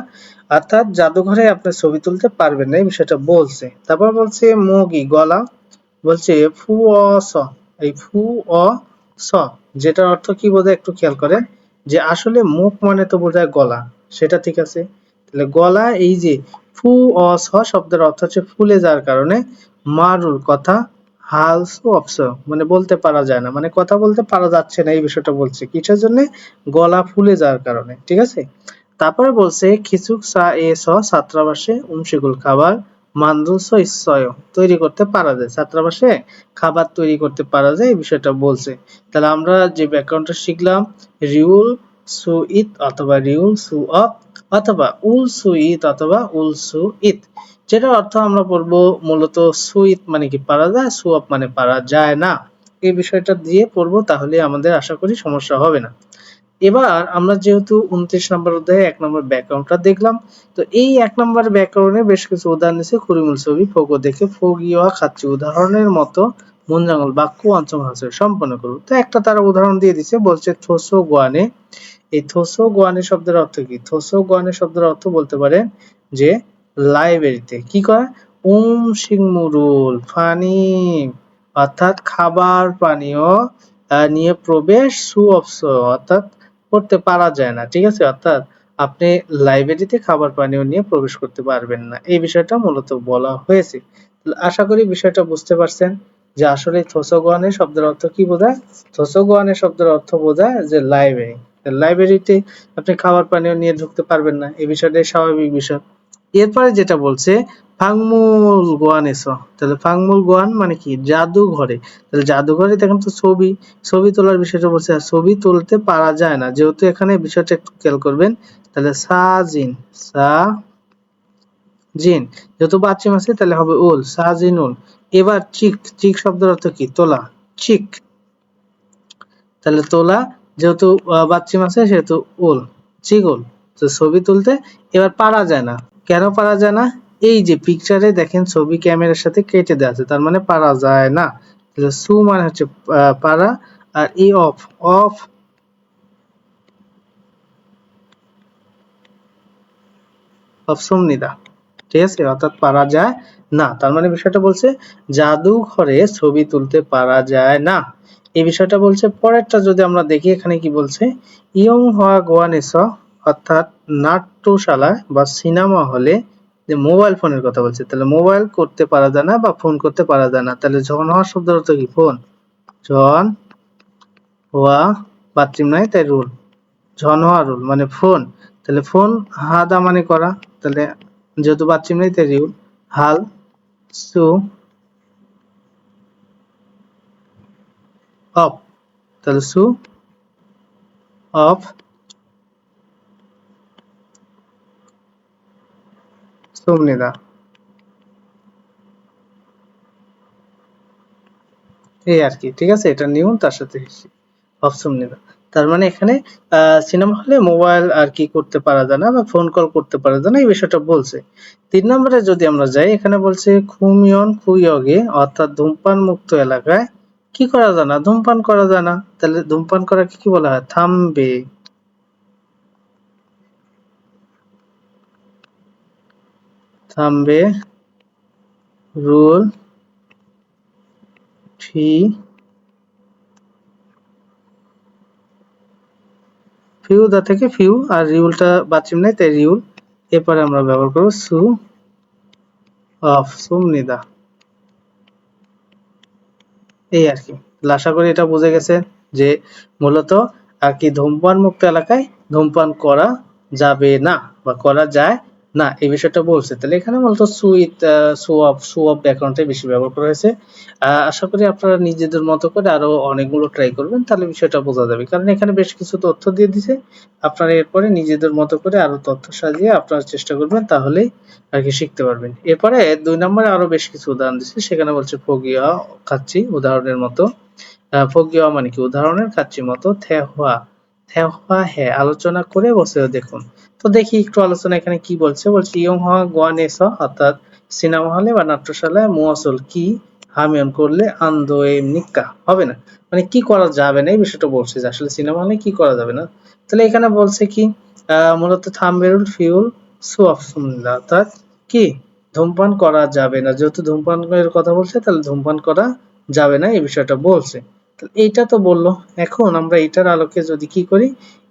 অর্থাৎ জাদুঘরে আপনার ছবি তুলতে পারবেন না, এই বিষয়টা বলছে। তারপর বলছে মুগি গলা, বলছে ফু অ স, এই ফু অ স যেটার অর্থ কি বোঝায় একটু খেয়াল করেন, যে আসলে মুখ মানে তো বোঝায় গলা, সেটা ঠিক আছে। তাহলে গলা, এই যে ফু অ স শব্দের অর্থ হচ্ছে ফুলে যাওয়ার কারণে মারুল কথা হাল সু অপস মানে বলতে পারা যায় না, মানে কথা বলতে পারা যাচ্ছে না, এই বিষয়টা বলছে কিসের জন্য, গলা ফুলে যাওয়ার কারণে, ঠিক আছে। তারপরে বলছে খিচুক সা এ স ছাত্রাবাসে উমশিগুল খাবার মানদুস ইসয় তৈরি করতে পারা যায়, ছাত্রাবাসে খাবার তৈরি করতে পারা যায়, এই বিষয়টা বলছে। তাহলে আমরা যে ব্যাকরণটা শিখলাম রিউল সুইত অথবা রিউল সু অফ অথবা উল সুইত অথবা উল সুইত, যেটার অর্থ আমরা পড়বো মূলত সুইত মানে কি পারা যায়, সু অফ মানে পারা যায় না, এই বিষয়টা দিয়ে পড়বো, তাহলে আমাদের আশা করি সমস্যা হবে না। এবার আমরা যেহেতু 29 নম্বর অধ্যায়ে 1 নম্বর ব্যাকরণটা দেখলাম, তো এই 1 নম্বর ব্যাকরণে বেশ কিছু উদাহরণ দিয়েছে, কুড়িমূল ছবি ফোকো দেখে ফোগিওয়া খাচ্ছি উদাহরণের মতো মুঞ্জাঙ্গল বাক্য অঞ্চল হাসে সম্পন্ন করব। তো একটা তারা উদাহরণ দিয়ে দিচ্ছে, বলছে থোসো গোয়ানে, এই থোসো গোয়ানে শব্দের অর্থ কি, থোসো গোয়ানে শব্দের অর্থ বলতে পারে যে লাইব্রেরিতে কি করে সিংমুরুল ফানি অর্থাৎ খাবার পানীয় নিয়ে প্রবেশ সুঅপস অর্থাৎ করতে পারা যায় না, ঠিক আছে, অর্থাৎ আপনি লাইব্রেরিতে খাবার পানীয় নিয়ে প্রবেশ করতে পারবেন না, এই বিষয়টা মূলত বলা হয়েছে। আশা করি বিষয়টা বুঝতে পারছেন যে আসলে থোসোগোয়ানে শব্দের অর্থ কি বোঝায়। থোসোগোয়ানে শব্দের অর্থ বোঝায় যে লাইব্রেরি, লাইব্রেরিতে আপনি খাবার পানীয় নিয়ে ঢুকতে পারবেন না, এই বিষয়টাই স্বাভাবিক বিষয়। এরপরে যেটা বলছে ফাংমুল গোয়ান এসো, তাহলে ফাংমুল গোয়ান মানে কি জাদুঘরে, তাহলে জাদুঘরে দেখেন তো ছবি, ছবি তোলার বিষয়টা বলছে, আর ছবি তুলতে পারা যায় না, যেহেতু এখানে বিষয়টা একটু খেয়াল করবেন, তাহলে সাজিন সা জিন, যেহেতু বাচ্চিম আছে তাহলে হবে উল সাজিনুল। এবার চিক, চিক শব্দের অর্থ কি তোলা, চিক, তাহলে তোলা, যেহেতু বাচ্চিম আছে সেহেতু উল চিগুল, তো ছবি তুলতে এবার পারা যায় না, কেন পারা যায় না, এই যে পিকচারে দেখেন ছবি ক্যামেরার সাথে কেটে দেওয়া আছে, তার মানে পারা যায় না। তাহলে সু মানে হচ্ছে পারা, আর ই অফ, অফ অপসমনিদা, ঠিক আছে, অর্থাৎ পারা যায় না, তার মানে বিষয়টা বলছে জাদুঘরে ছবি তুলতে পারা যায় না, এই বিষয়টা বলছে। পরেরটা যদি আমরা দেখি এখানে কি বলছে, ইয়ং হওয়া গোয়ানেস অর্থাৎ নাট্যশালায় বা সিনেমা হলে, যে মোবাইল ফোনের কথা বলছে, তাহলে মোবাইল করতে পারা যায় না বা ফোন করতে পারা যায় না, তাহলে জন হওয়া শব্দের অর্থ কি ফোন, জন হওয়া বাথরুম নাই তাই রুল, জন হওয়া রুল মানে ফোন, তাহলে ফোন হাদা মানে করা, তাহলে যেহেতু বাথরুম নেই তাই রিউল হাল সু অফ, তাহলে সু অফ সুমনিদা, এই আর কি, ঠিক আছে, এটা নিয়ম, তার সাথে অপশন নিলাম। তার মানে এখানে সিনেমা হলে মোবাইল আর কি করতে পারা যায় না বা ফোন কল করতে পারা যায় না, এই বিষয়টা বলছে। 3 নম্বরে যদি আমরা যাই, এখানে বলছে খুমিয়ন খুইয়গে অর্থাৎ ধূমপান মুক্ত এলাকায় কি করা যায় না, ধূমপান করা যায় না, তাহলে ধূমপান করাকে কি বলা হয়, থামবে, থামবে রুল ফি, ফিউ দা থেকে ফিউ, আর রিউলটা বাচিম নাই তাই রিউল, এরপরে আমরা ব্যবহার করব সু অফ সুমনিদা, এই আর কি। আশা করি এটা বুঝে গেছে যে মূলত আর কি ধূমপান মুক্ত এলাকায় ধূমপান করা যাবে না বা করা যায় না, এই বিষয়টা বলছে। তাহলে এখানে মূলত সুইথ সু অফ ব্যাকরণটা বেশি ব্যবহার করা হয়েছে। আশা করি আপনারা নিজেদের মতো করে আরো অনেকগুলো ট্রাই করবেন, তাহলে বিষয়টা বোঝা যাবে। কারণ এখানে বেশ কিছু তথ্য দিয়ে দিছে। আপনারা এরপরে নিজেদের মতো করে আরো তথ্য সাজিয়ে আপনারা চেষ্টা করবেন, তাহলেই আরকি শিখতে পারবেন। এরপরে ২ নম্বরে আরো বেশ কিছু উদাহরণ দিছে। সেখানে বলছে ফগিয়া খাচ্ছি উদাহরণের মতো। ফগিয়া মানে কি উদাহরণের খাচ্ছি মতো। থেহওয়া, থেহওয়া হ্যাঁ আলোচনা করে বসেও দেখুন। তো দেখি একটু আলোচনা এখানে কি বলছে। বলছে ইয়ংহোয়া গোয়ানেস অর্থাৎ সিনেমা হলে বা নাট্যশালায় মুয়াসল কি হামিয়ন করলে আন্দোয়েম নিক্কা হবে না। মানে কি করা যাবে না এই বিষয়টা বলছে যে আসলে সিনেমা হলে কি করা যাবে না। তাহলে এখানে বলছে কি মূলত থাম্বেরুল ফিউল সুয়াফসুমলা অর্থাৎ কি ধূমপান করা যাবে না। যেহেতু ধূমপানের কথা বলছে তাহলে ধূমপান করা যাবে না এই বিষয়টা বলছে। এইটা তো বললো। এখন আমরা এইটার আলোকে যদি কি করি,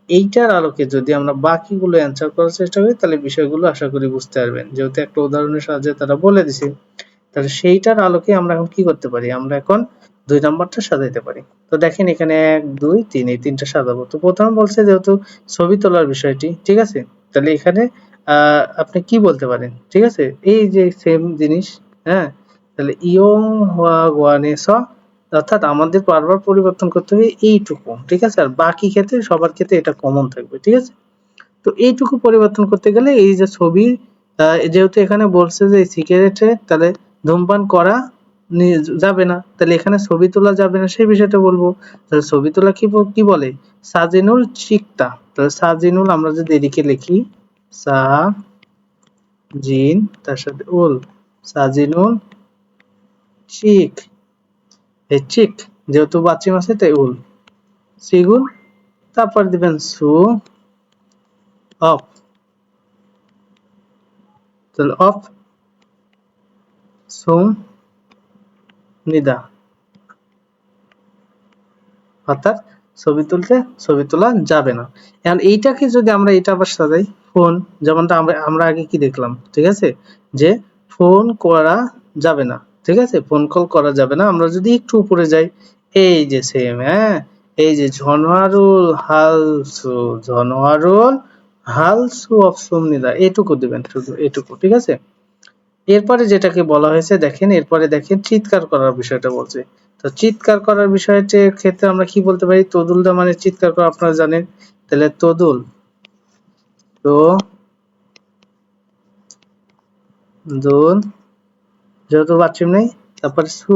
এইটার আলোকে যদি আমরা বাকিগুলো অ্যান্সার করার চেষ্টা করি তাহলে বিষয়গুলো আশা করি বুঝতে পারবেন। যেহেতু একটা উদাহরণের সাহায্যে তারা বলে দিছে, তাহলে সেইটার আলোকে আমরা এখন কি করতে পারি? আমরা এখন ২ নাম্বারটা সাজাইতে পারি। তো দেখেন এখানে ১, ২, ৩ এই ৩ টা সাজাবো। তো প্রথমে বলছে যেহেতু ছবি তোলার বিষয়টি, ঠিক আছে? তাহলে এখানে আপনি কি বলতে পারেন? ঠিক আছে? এই যে সেম জিনিস, হ্যাঁ? তাহলে ইয়ং হোয়া গোয়ানে স অর্থাৎ আমাদের বারবার পরিবর্তন করতে হবে এইটুকু, ঠিক আছে? আর বাকি ক্ষেত্রে সবার ক্ষেত্রে এটা কমন থাকবে, ঠিক আছে? তো এইটুকু পরিবর্তন করতে গেলে এই যে ছবি যেহেতু এখানে বলছে যে সিগারেটে তাহলে ধূমপান করা যাবে না, তাহলে এখানে ছবি তোলা যাবে না সেই বিষয়টা বলবো। তাহলে ছবি তোলা কি বলে? সাজিনুল চিকতা। তাহলে সাজিনুল আমরা যদি এদিকে লিখি সা জিন তার সাথে উল সাজিনুল চিক এই চিক যেহেতু বাচ্চিম আছে তাই উল সিগুল তারপর দিবেন সু অফ তাহলে অফ সোম নিদা অর্থাৎ ছবি তোলা যাবে না। এখন এইটাকে যদি আমরা এটা আবার সাজাই ফোন, যেমনটা আমরা আগে কি দেখলাম, ঠিক আছে? যে ফোন করা যাবে না, ঠিক আছে? ফোন কল করা যাবে না। আমরা যদি একটু উপরে যাই এই যে সেম, হ্যাঁ? এই যে ঝনোয়ারুল হালসু অফ সুমনিদা এটুকু দিবেন, শুধু এটুকু, ঠিক আছে? এরপরে যেটাকে বলা হয়েছে দেখেন, এরপরে দেখেন চিৎকার করার বিষয়টা বলছে। তো চিৎকার করার বিষয়টির ক্ষেত্রে আমরা কি বলতে পারি? তদুলদা মানে চিৎকার করা আপনারা জানেন। তাহলে তদুল তো দুল যেহেতু বাচ্চিম নেই তারপরে সু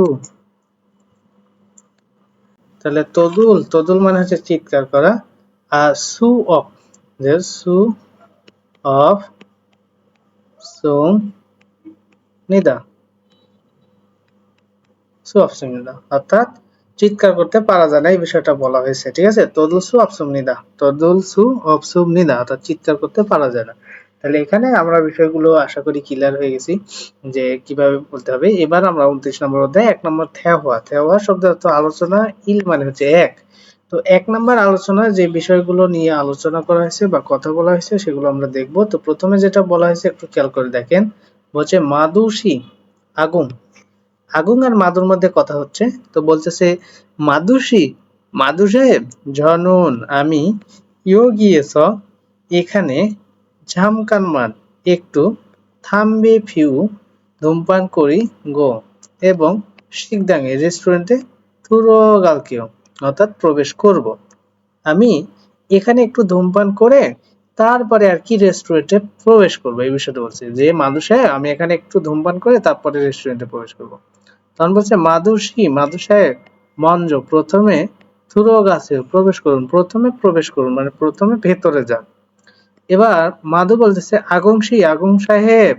তাহলে তদুল মানে হচ্ছে চিৎকার করা আর সু অফ যে সু অফ সোম নিদা সুআফসুমিদা অর্থাৎ চিৎকার করতে পারা যায় না এই বিষয়টা বলা হয়েছে, ঠিক আছে? তদুলসু আফসুমনিদা তদুলসু অফসুমনিদা অর্থাৎ চিৎকার করতে পারা যায় না। তাহলে এখানে আমরা বিষয়গুলো আশা করি ক্লিয়ার হয়ে গেছি যে কিভাবে বলতে হবে। এবার আমরা ২৯ নম্বর অধ্যায় ১ নম্বর থেওয়া শব্দের অর্থ আলোচনা, ইল মানে হচ্ছে এক। তো ১ নম্বর আলোচনায় যে বিষয়গুলো নিয়ে আলোচনা করা হয়েছে বা কথা বলা হয়েছে সেগুলো আমরা দেখব। তো প্রথমে যেটা বলা হয়েছে একটু খেয়াল করে দেখেন, বলছে মাদুসি আগুন। আগুন আর মাদুর মধ্যে কথা হচ্ছে। তো বলতেছে মাদুসি মাদু সাহেব জনন আমি ইও গিয়েছ এখানে ঝামকানমান একটু থামবে ফিউ ধূমপান করি গো এবং শিকদাঙে রেস্টুরেন্টে তুরগালকেও অর্থাৎ প্রবেশ করব। আমি এখানে একটু ধূমপান করে তারপরে আর কি রেস্টুরেন্টে প্রবেশ করবো এই বিষয়টা বলছে যে মাদু সাহেব আমি এখানে একটু ধূমপান করে তারপরে রেস্টুরেন্টে প্রবেশ করব। তখন বলছে মাদু সাহেব মঞ্জ প্রথমে থুরো গাছে প্রবেশ করুন মানে প্রথমে ভেতরে যান। এবার মাধু বলতেছে আগং সাহেব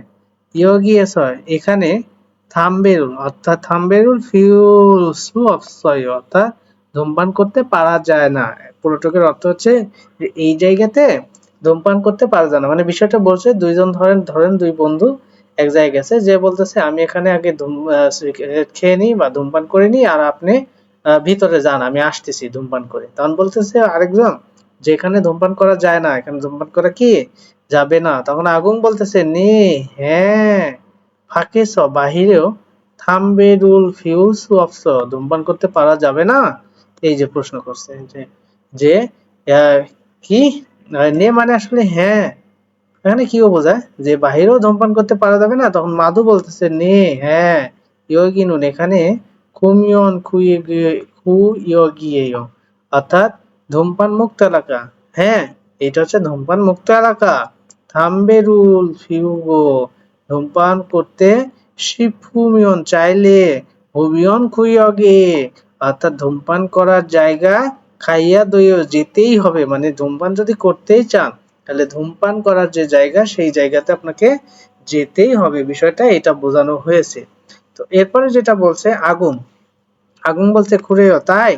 ইয়োগিয়েস এখানে থামবেরুল অর্থাৎ থামবেরুল ফিউল সুঅফসয় অর্থাৎ ধূমপান করতে পারা যায় না। পুরোটুকের অর্থ হচ্ছে যে এই জায়গাতে ধূমপান করতে পারা যায় না, মানে বিষয়টা বলছে দুইজন ধরেন দুই বন্ধু এক জায়গায় গেছে, যে বলতেছে আমি এখানে আগে সিগারেট খেয়ে নিই বা ধূমপান করে নিই আর আপনি ভিতরে যান আমি আসতেছি ধূমপান করে। তখন বলতেছে আরেকজন যেখানে ধূমপান করা যায় না এখানে ধূমপান করা কি যাবে না। তখন আগুন বলতেছে নে হ্যাঁ ফাঁকে স বাহিরেও থামবেরুল ফিউলস অফস ধূমপান করতে পারা যাবে না। এই যে প্রশ্ন করছে যে যে কি নে মানে আসলে হ্যাঁ এখানে কি বোঝায় যে বাহিরেও ধূমপান করতে পারা যাবে না, তখন মাধু বলতেছে নে হ্যাঁ ইয়োগিনুন, এখানে কুমিয়ন খু ইয়োগিয়েয়, অর্থাৎ ধূমপান মুক্ত এলাকা। হ্যাঁ, এটা হচ্ছে ধূমপান মুক্ত এলাকা। থাম্বেরুল ফিউগো, ধূমপান করতে শিফুমিয়ন চাইলে, হুবিয়ন খুইয়গে, অর্থাৎ ধূমপান করার জায়গা খাইয়া দইও যেতেই হবে, মানে ধূমপান যদি করতেই চান তাহলে ধূমপান করার যে জায়গা সেই জায়গাতে আপনাকে যেতেই হবে, বিষয়টা এটা বোঝানো হয়েছে। তো এরপরে যেটা বলছে আগুন, আগুন বলছে খুঁড়েও তাই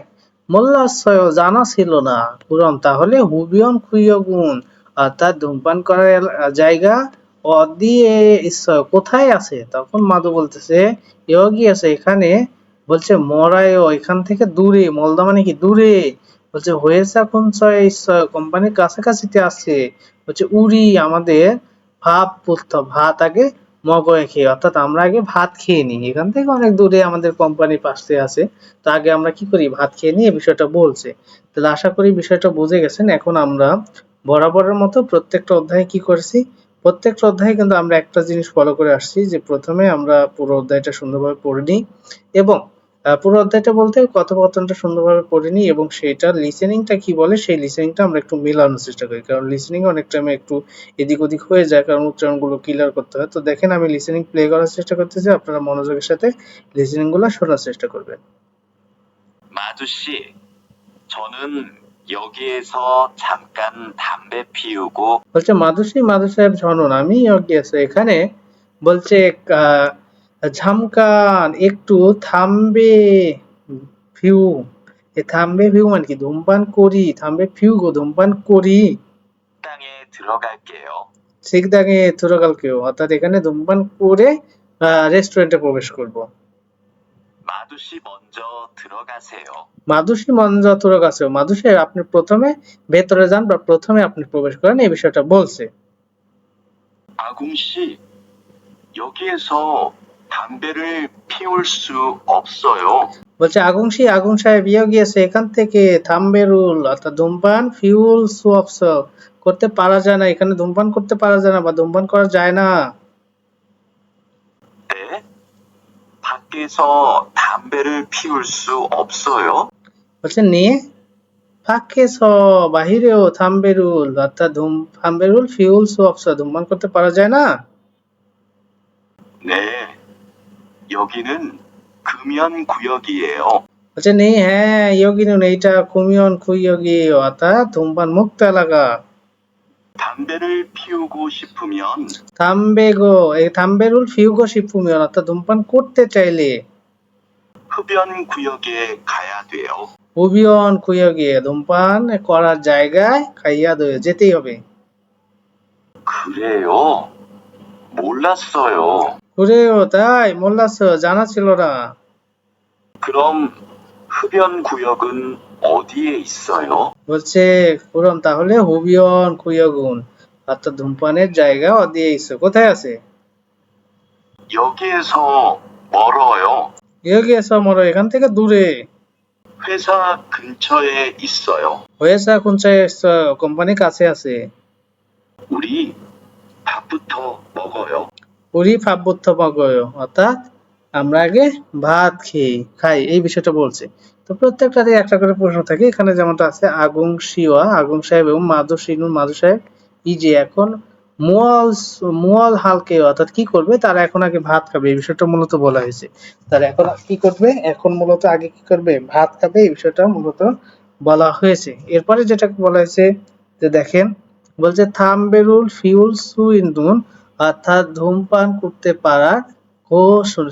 মোল্লাশয় জানা ছিল না কুরম, তাহলে হুবিয়ন খুইয়গুন, অর্থাৎ ধূমপান করার জায়গা অদিয়ে ঈশ্বর কোথায় আছে, তখন মাধু বলতেছে ইয়োগি আছে এখানে, বলছে মরায়ও এখান থেকে দূরে, মলদা মানে কি দূরে, বলছে হয়েছে এখন ঈশ্বর কোম্পানির কাছাকাছিতে আছে, বলছে উড়ি আমাদের ভাব পুত্র, ভাত আগে মগয়ে খেয়ে, অর্থাৎ আমরা আগে ভাত খেয়ে নিই, এখান থেকে অনেক দূরে আমাদের কোম্পানির পাশে আছে, তো আগে আমরা কি করি ভাত খেয়ে নিই, এই বিষয়টা বলছে। তাহলে আশা করি বিষয়টা বুঝে গেছেন। এখন আমরা বরাবরের মতো প্রত্যেকটা অধ্যায়ে কি করেছি, প্রত্যেকটা অধ্যায়ে কিন্তু আমরা একটা জিনিস ফলো করে আসছি যে প্রথমে আমরা পুরো অধ্যায়টা সুন্দরভাবে পড়ে নিই, এবং পুরো অধ্যায়টা বলতে কথোপকথনটা সুন্দরভাবে পড়ে নিই, এবং সেটা লিসেনিংটা কি বলে সেই লিসেনিংটা আমরা একটু মেলানোর চেষ্টা করি, কারণ লিসেনিং অনেক টাইমে একটু এদিক ওদিক হয়ে যায়, কারণ উচ্চারণগুলো ক্লিয়ার করতে হয়। তো দেখেন আমি লিসেনিং প্লে করার চেষ্টা করতেছি, আপনারা মনোযোগের সাথে লিসেনিংগুলো শোনার চেষ্টা করবেন। 마두 씨, 저는 여기에서 잠깐 담배 피우고 বলছে মাধুসী মাধু সাহেব ঝনন, আমি আছে এখানে, বলছে ঝামকান একটু থামবে ফিউ, এ থামবে ফিউ মানে কি ধূমপান করি, থামবে ফিউ গো ধূমপান করি, 식당에 들어갈게요. সিকদাগে থুরাকালকেও, অর্থাৎ এখানে ধূমপান করে রেস্টুরেন্টে প্রবেশ করব। 마두 씨 먼저 들어가세요. মাধুসী মঞ্জা থুরাকাছেও, মাধুসী আপনি প্রথমে ভেতরে যান বা প্রথমে আপনি প্রবেশ করেন, এই বিষয়টা বলছে। 아궁 씨, 여기에서 담배를 피울 수 없어요. বলছে আগুংশী আগুন সাহেব ইয়ে গিয়েছে এখান থেকে থাম্বেরুল, অর্থাৎ ধূমপান ফিউল সোয়াপস করতে পারা যায় না, এখানে ধূমপান করতে পারা যায় না বা ধূমপান করা যায় না। 네? 밖에서 담배를 피울 수 없어요. বলছে নে ফাঁকেস বাহিরেও থাম্বেরুল, অর্থাৎ থাম্বেরুল ফিউল সোয়াপস ধূমপান করতে পারা যায় না। 네, 여기는 금연 구역이에요. বলছে নেই হ্যাঁ ইয়োগিনুন, এইটা কুমিয়ন খুইয়োগি, অর্থাৎ ধূমপান মুক্ত এলাকা। 담배를 피우고 싶으면 থাম্বেগো এই থাম্বেরুল ফিউগো শিফুমিয়ন, অর্থাৎ ধূমপান করতে চাইলে 흡연 구역에 가야 돼요. উবিয়ন খুইয়োগি ধূমপান করার জায়গায় খাইয়া দয়ে যেতেই হবে। 그래요? 몰랐어요. 그래요 তাই মোল্লাস জানা ছিল না। 그럼 흡연 구역은 어디에 있어요? বলছে কুরম তাহলে হুবিয়ন খুইয়গুন, অর্থাৎ ধূমপানের জায়গা অদিয়ে ইসো কোথায় আছে। 여기에서 멀어요. ইয়োগি এসো মরো এখান থেকে দূরে, 회사 근처에 있어요. হয়েছে কোনচায় কোম্পানি কাছে আছে। 우리 밥부터 먹어요. উরি ফাব্বুত্থ মগয়, অর্থাৎ আমরা আগে ভাত খাই, এই বিষয়টা বলছে। তো প্রত্যেকটাতে একটা করে প্রশ্ন থাকে, এখানে যেমনটা আছে আগুং শিওয়া আগুং সাহেব এবং মাধু শিনুন মাধু সাহেব ই যে এখন মুয়াল হালকে, অর্থাৎ কি করবে তারা এখন আগে ভাত খাবে, এই বিষয়টা মূলত বলা হয়েছে। তারা এখন কি করবে, এখন মূলত আগে কি করবে ভাত খাবে, এই বিষয়টা মূলত বলা হয়েছে। এরপরে যেটা বলা হয়েছে যে দেখেন, বলছে থাম্বেরুল ফিউল সুইন্দুন, অর্থাৎ ধূমপান করতে পারার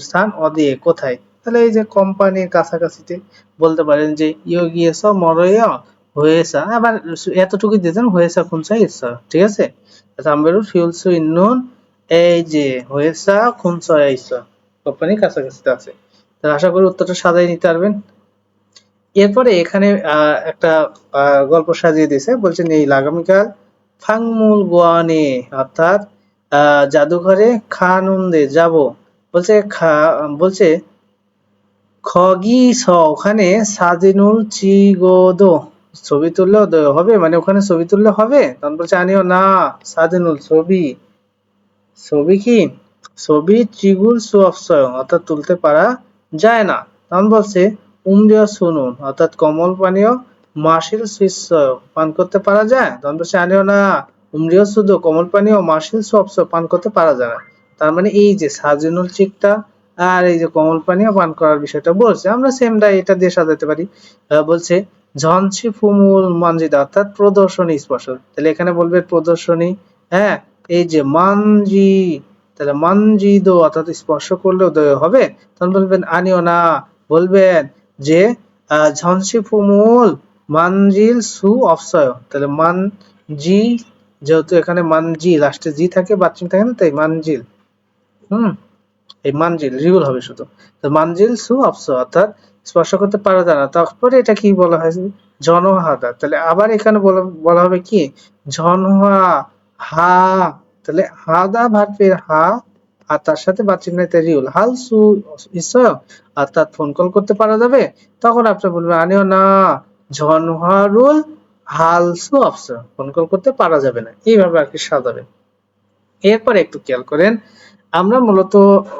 স্থান অদিয়ে কোথায়, তাহলে এই যে কোম্পানির কাছাকাছিতে বলতে পারেন যে ইয়োগিয়েস মরয়া হয়েছা, আবার এতটুকু দিতেন হয়েছা খুনসা ইচ্ছা, ঠিক আছে। থাম্বেরুল ফিউল সুইন্দুন, এই যে হয়েছা খুনসা ইচ্ছা কোম্পানির কাছাকাছিতে আছে। তাহলে আশা করি উত্তরটা সাজাই নিতে পারবেন। এরপরে এখানে একটা গল্প সাজিয়ে দিয়েছে, বলছেন এই আগামীকাল ফাংমুল গোয়ানে, অর্থাৎ জাদুঘরে খানুন্দে যাব, বলছে খগি স ওখানে সাজিনুল চিগোদো, ছবি তুললেও হবে, মানে ওখানে ছবি তুললে হবে? তখন বলছে আনিও না সাজেনুল, ছবি, ছবি কি, ছবি চিগুল সুঅফসয় অর্থাৎ তুলতে পারা যায় না। তখন বলছে উমরিয় শুনুন অর্থাৎ কমল পানীয় মাসিল সুইসয় পান করতে পারা যায়। তখন বলছে আনিও না উমরিয় শুধু কমল পানীয় মাসিল সুঅফসয় পান করতে পারা যায় না। তার মানে এই যে সাজেনুল চিকটা আর এই যে কমল পানীয় পান করার বিষয়টা বলছে, আমরা সেমটা এটা দিয়ে সাজাতে পারি। বলছে ঝনসি ফুমুল মানজিদা অর্থাৎ প্রদর্শনী স্পর্শ, তাহলে এখানে বলবে প্রদর্শনী, হ্যাঁ, এই যে মানজি, তাহলে মানজিদো অর্থাৎ স্পর্শ করলে উদয় হবে। তখন বলবেন আনিও না, বলবেন যে ঝনসি ফুমুল মানজিল সু অফসয়, তাহলে মানজি, যেহেতু এখানে মানজি লাস্টে জি থাকে বাচ্চিম থাকে না, তাই মানজিল, এই মানজিল রিউল হবে শুধু। তো মানজিল সু অফসয় অর্থাৎ স্পর্শ করতে পারা যায় না। তারপরে এটা কি বলা হয়েছে, জনহাদা, তাহলে আবার এখানে বলা হবে কি জনহা হা, তাহলে হাদা ভার্বের হা আর তার সাথে বাচ্চিহ্নিত রিউল হাল সু ইসয় অর্থাৎ ফোন কল করতে পারা যাবে। তখন আপনি বলবেন আনিও না জনহারুল হাল সু অফসয়, ফোন কল করতে পারা যাবে না। এইভাবে আর কি সাজাবেন। এরপর একটু খেয়াল করেন, আমরা মূলত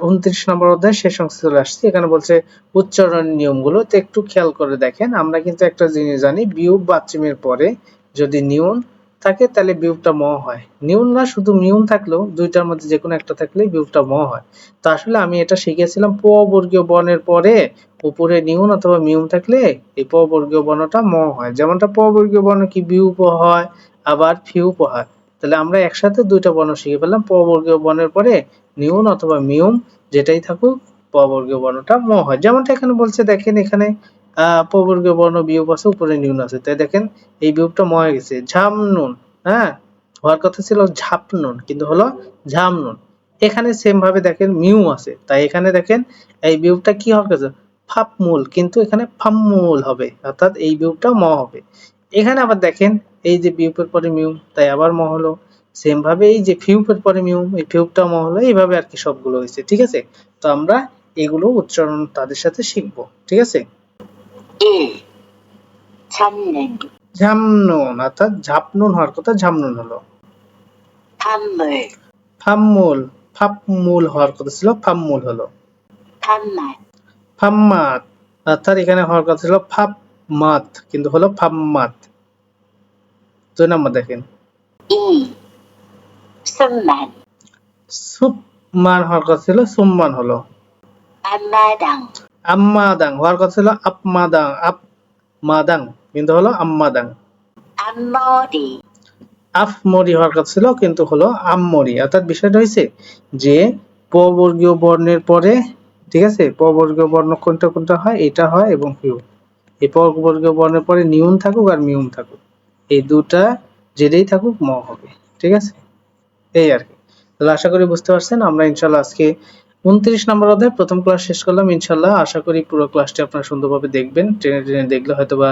29 নম্বর অধ্যায় শেষ অংশে চলে আসছি। এখানে বলছে উচ্চারণ নিয়মগুলো, তো একটু খেয়াল করে দেখেন। আমরা কিন্তু একটা জিনিস জানি, বিয়োগ বাচ্চিমের পরে যদি নিউন থাকে তাহলে বিয়োগটা ম হয়। নিউন না, শুধু মিউন থাকলেও দুইটার মধ্যে যে কোনো একটা থাকলে বিয়োগটা ম হয়। তো আসলে আমি এটা শিখেছিলাম প বর্গীয় বর্ণের পরে উপরে নিউন অথবা মিউন থাকলে এই প বর্গীয় বর্ণটা ম হয়। যেমনটা প বর্গীয় বর্ণ কি বিউপ হয়, আবার ফিউপ হয়। তাহলে আমরা একসাথে দুইটা বর্ণ শিখে ফেললাম, প বর্গীয় বর্ণের পরে নিউন অথবা মিউম যেটাই থাকুক প বর্গীয় বর্ণটা ম হয়। যেমনটা এখানে বলছে দেখেন, এখানে প বর্গীয় বর্ণ বিয়োগ আছে, উপরে নিউন আছে, তাই দেখেন এই বিয়োগটা ম হয়ে গেছে। ঝামনুন, হ্যাঁ, হওয়ার কথা ছিল ঝাপনুন কিন্তু হলো ঝামনুন। এখানে সেম ভাবে দেখেন মিউ আছে, তাই এখানে দেখেন এই বিয়োগটা কি হওয়ার কথা ফাপমূল, কিন্তু এখানে ফাম্মূল হবে, অর্থাৎ এই বিয়োগটা ম হবে। এখানে আবার দেখেন এই যে বিয়োগের পরে মিউ, তাই আবার ম হলো। সেম ভাবে এই যে ফিউপের পরে মিউ, এই ফিউপটা ম হলো। এইভাবে আর কি সবগুলো হয়েছে, ঠিক আছে। তো আমরা এগুলো উচ্চারণ তাদের সাথে শিখবো, ঠিক আছে। 1. 잡는, ঝামনুন অর্থাৎ ঝাপনুন হওয়ার কথা ঝামনুন হলো। 판물, ফাম্মুল, ফাপমুল হওয়ার কথা ছিল ফাম্মুল হলো। 판맛, ফাম্মাত অর্থাৎ এখানে হওয়ার কথা ছিল ফাপমাত কিন্তু হলো ফাম্মাত। 2 নম্বর দেখেন 2. 숨만, সুপমান হওয়ার কথা ছিল সুম্মান হলো। 앞마당, আম্মাদাং হওয়ার কথা ছিল আপমাদাং, আপমাদাং কিন্তু হলো আম্মাদাং। 앞머리, আফমরি হওয়ার কথা ছিল কিন্তু হলো আম্মরি। অর্থাৎ বিষয়টা হয়েছে যে প বর্গীয় বর্ণের পরে, ঠিক আছে, প বর্গীয় বর্ণ কোনটা কোনটা হয়, এটা হয় এবং হিউ। এই প বর্গীয় বর্ণের পরে নিউন থাকুক আর মিউন থাকুক, এই দুটা যেটাই থাকুক ম হবে, ঠিক আছে। এই আর কি। তাহলে আশা করি বুঝতে পারছেন। আমরা ইনশাল্লাহ আজকে 29 নম্বর অধ্যায় প্রথম ক্লাস শেষ করলাম। ইনশাল্লাহ আশা করি পুরো ক্লাসটি আপনারা সুন্দরভাবে দেখবেন। টেনে টেনে দেখলে হয়তোবা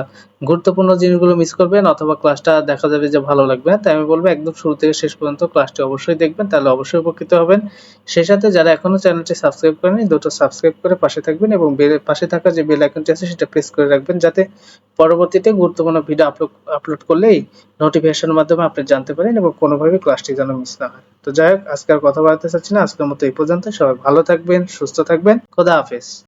গুরুত্বপূর্ণ জিনিসগুলো মিস করবেন অথবা ক্লাসটা দেখা যাবে যে ভালো লাগবে না। তাই আমি বলবো একদম শুরু থেকে শেষ পর্যন্ত ক্লাসটি অবশ্যই দেখবেন, তাহলে অবশ্যই উপকৃত হবেন। সেই সাথে যারা এখনো চ্যানেলটি সাবস্ক্রাইব করেনি, দ্রুত সাবস্ক্রাইব করে পাশে থাকবেন এবং পাশে থাকা যে বেল আইকনটি আছে সেটা প্রেস করে রাখবেন, যাতে পরবর্তীতে গুরুত্বপূর্ণ ভিডিও আপলোড করলেই নোটিফিকেশনের মাধ্যমে আপনি জানতে পারেন এবং কোনোভাবে ক্লাসটি যেন মিস না হয়। তো যাই হোক, আজকে আর কথা বাড়াতে চাচ্ছি না, আজকের মতো এই পর্যন্ত। সবাই ভালো থাকবেন, সুস্থ থাকবেন, খোদা হাফেজ।